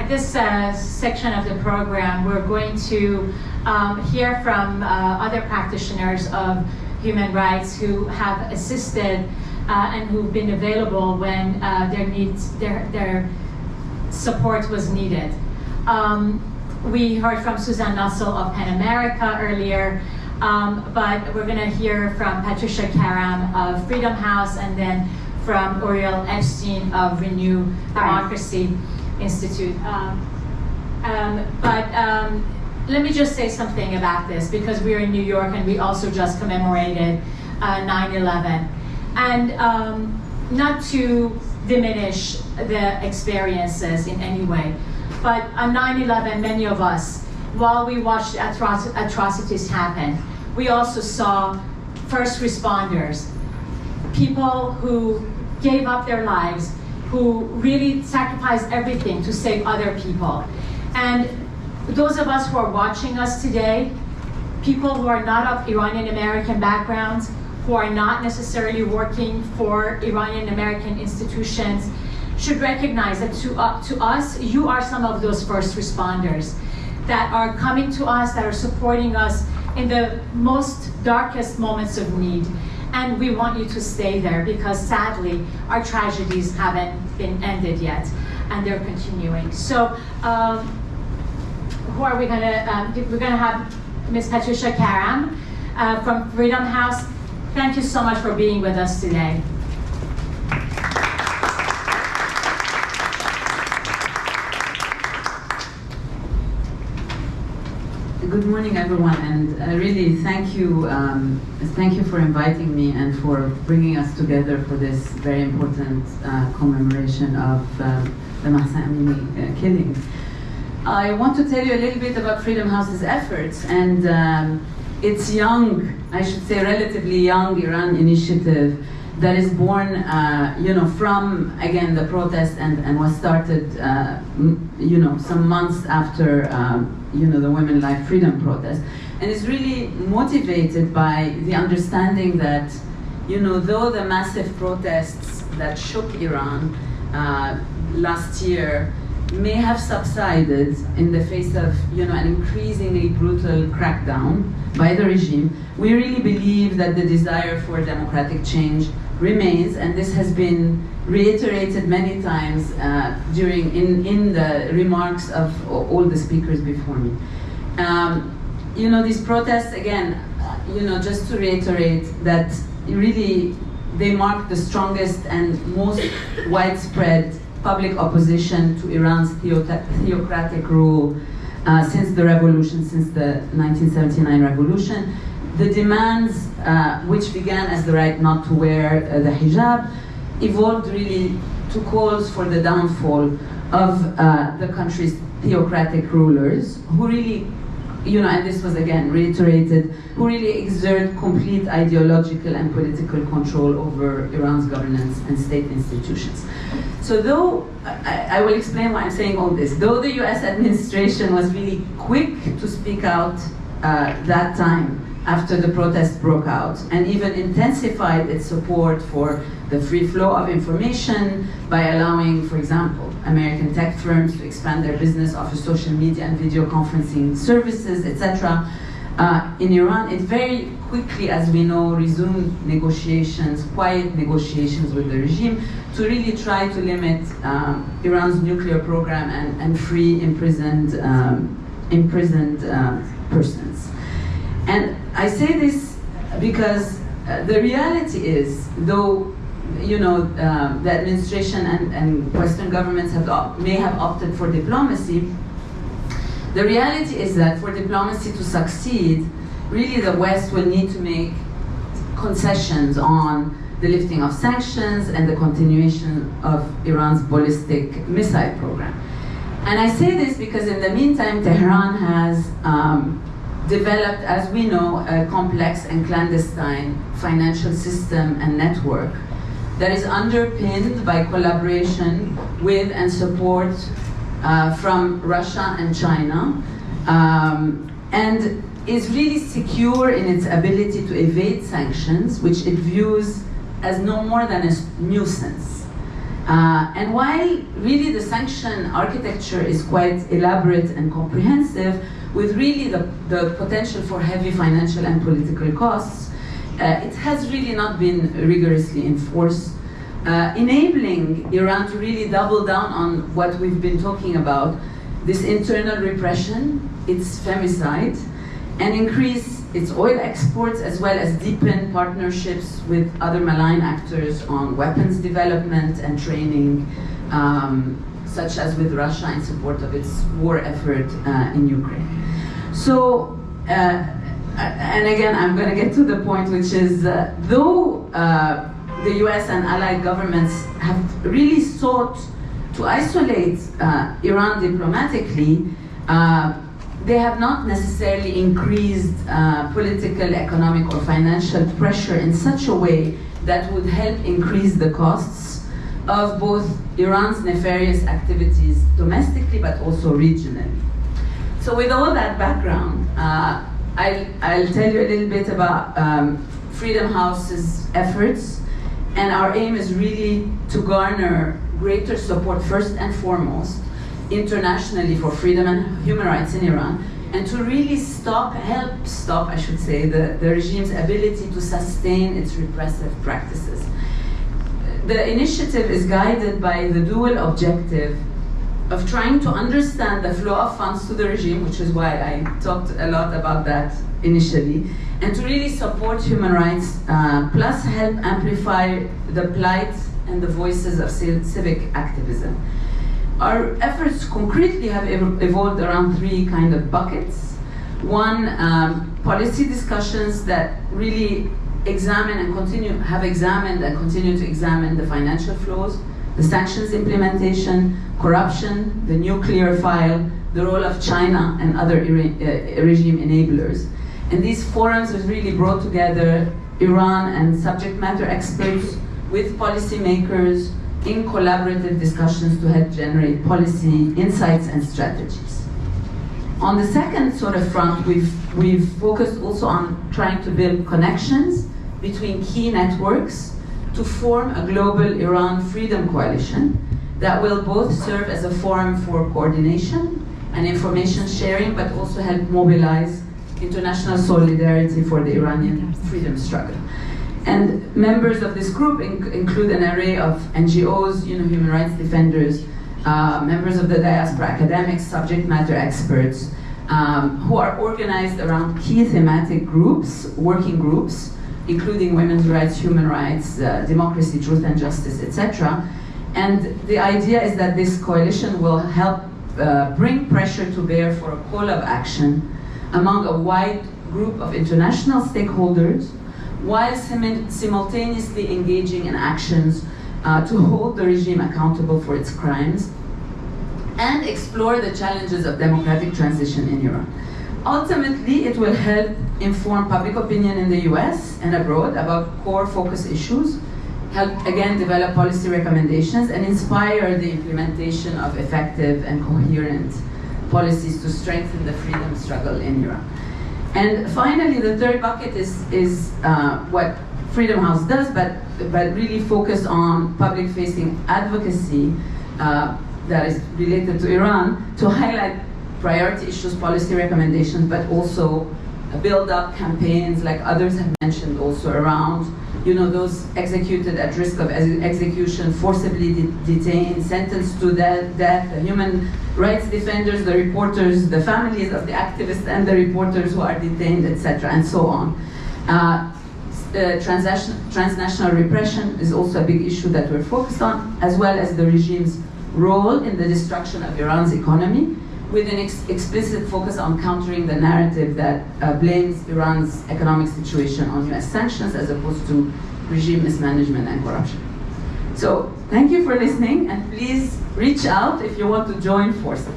at this section of the program, we're going to hear from other practitioners of human rights who have assisted and who've been available when their support was needed. We heard from Susan Nussel of PEN America earlier, but we're going to hear from Patricia Karam of Freedom House, and then from Uriel Epstein of Renew Democracy Institute. Let me just say something about this, because we're in New York and we also just commemorated 9/11. And not to diminish the experiences in any way, but on 9/11, many of us, while we watched atrocities happen, we also saw first responders, people who gave up their lives, who really sacrificed everything to save other people. And those of us who are watching us today, people who are not of Iranian American backgrounds, who are not necessarily working for Iranian American institutions, should recognize that to us, you are some of those first responders that are coming to us, that are supporting us in the most darkest moments of need. And we want you to stay there, because sadly, our tragedies haven't been ended yet, and they're continuing. So, who are we gonna, we're gonna have Ms. Patricia Karam from Freedom House. Thank you so much for being with us today. Good morning, everyone, and really thank you for inviting me and for bringing us together for this very important commemoration of the Mahsa Amini killing. I want to tell you a little bit about Freedom House's efforts, and it's young, I should say relatively young Iran initiative that is born from, again, the protest and was started some months after the Women Life Freedom protest, and is really motivated by the understanding that though the massive protests that shook Iran last year may have subsided in the face of an increasingly brutal crackdown by the regime, we really believe that the desire for democratic change remains, and this has been reiterated many times in the remarks of all the speakers before me. These protests, again, just to reiterate that really they mark the strongest and most widespread public opposition to Iran's theocratic rule since the revolution, since the 1979 revolution. The demands, which began as the right not to wear the hijab, evolved really to calls for the downfall of the country's theocratic rulers, who really, and this was again reiterated, who really exert complete ideological and political control over Iran's governance and state institutions. So though, I will explain why I'm saying all this, though the US administration was really quick to speak out that time after the protests broke out, and even intensified its support for the free flow of information by allowing, for example, American tech firms to expand their business offer social media and video conferencing services, etc. In Iran, it very quickly, as we know, resumed negotiations, quiet negotiations with the regime to really try to limit Iran's nuclear program and free imprisoned persons. And I say this because the reality is, though the administration and Western governments may have opted for diplomacy, the reality is that for diplomacy to succeed, really the West will need to make concessions on the lifting of sanctions and the continuation of Iran's ballistic missile program. And I say this because in the meantime, Tehran has developed, as we know, a complex and clandestine financial system and network that is underpinned by collaboration with and support from Russia and China, and is really secure in its ability to evade sanctions, which it views as no more than a nuisance. And while really the sanction architecture is quite elaborate and comprehensive, with really the potential for heavy financial and political costs, it has really not been rigorously enforced, enabling Iran to really double down on what we've been talking about, this internal repression, its femicide, and increase its oil exports, as well as deepen partnerships with other malign actors on weapons development and training, such as with Russia in support of its war effort in Ukraine. So, and again, I'm going to get to the point, which is, though the US and allied governments have really sought to isolate Iran diplomatically, they have not necessarily increased political, economic, or financial pressure in such a way that would help increase the costs of both Iran's nefarious activities domestically, but also regionally. So with all that background, I'll tell you a little bit about Freedom House's efforts, and our aim is really to garner greater support, first and foremost, internationally for freedom and human rights in Iran, and to really help stop, I should say, the regime's ability to sustain its repressive practices. The initiative is guided by the dual objective of trying to understand the flow of funds to the regime, which is why I talked a lot about that initially, and to really support human rights, plus help amplify the plight and the voices of civic activism. Our efforts concretely have evolved around three kind of buckets. One, policy discussions that really examine and have examined and continue to examine the financial flows, the sanctions implementation, corruption, the nuclear file, the role of China and other regime enablers. And these forums have really brought together Iran and subject matter experts with policymakers in collaborative discussions to help generate policy insights and strategies. On the second sort of front, we've focused also on trying to build connections between key networks to form a global Iran freedom coalition that will both serve as a forum for coordination and information sharing, but also help mobilize international solidarity for the Iranian freedom struggle. And members of this group include an array of NGOs, human rights defenders, members of the diaspora, academics, subject matter experts, who are organized around key thematic groups, working groups, including women's rights, human rights, democracy, truth and justice, etc. And the idea is that this coalition will help bring pressure to bear for a call of action among a wide group of international stakeholders, while simultaneously engaging in actions to hold the regime accountable for its crimes and explore the challenges of democratic transition in Iran. Ultimately, it will help inform public opinion in the US and abroad about core focus issues, help again develop policy recommendations, and inspire the implementation of effective and coherent policies to strengthen the freedom struggle in Iran. And finally, the third bucket is what Freedom House does, but really focus on public-facing advocacy that is related to Iran to highlight priority issues, policy recommendations, but also build up campaigns like others have mentioned also around, those executed at risk of execution, forcibly detained, sentenced to death, the human rights defenders, the reporters, the families of the activists and the reporters who are detained, etc., and so on. Transnational repression is also a big issue that we're focused on, as well as the regime's role in the destruction of Iran's economy, with an explicit focus on countering the narrative that blames Iran's economic situation on US sanctions as opposed to regime mismanagement and corruption. So thank you for listening, and please reach out if you want to join forces.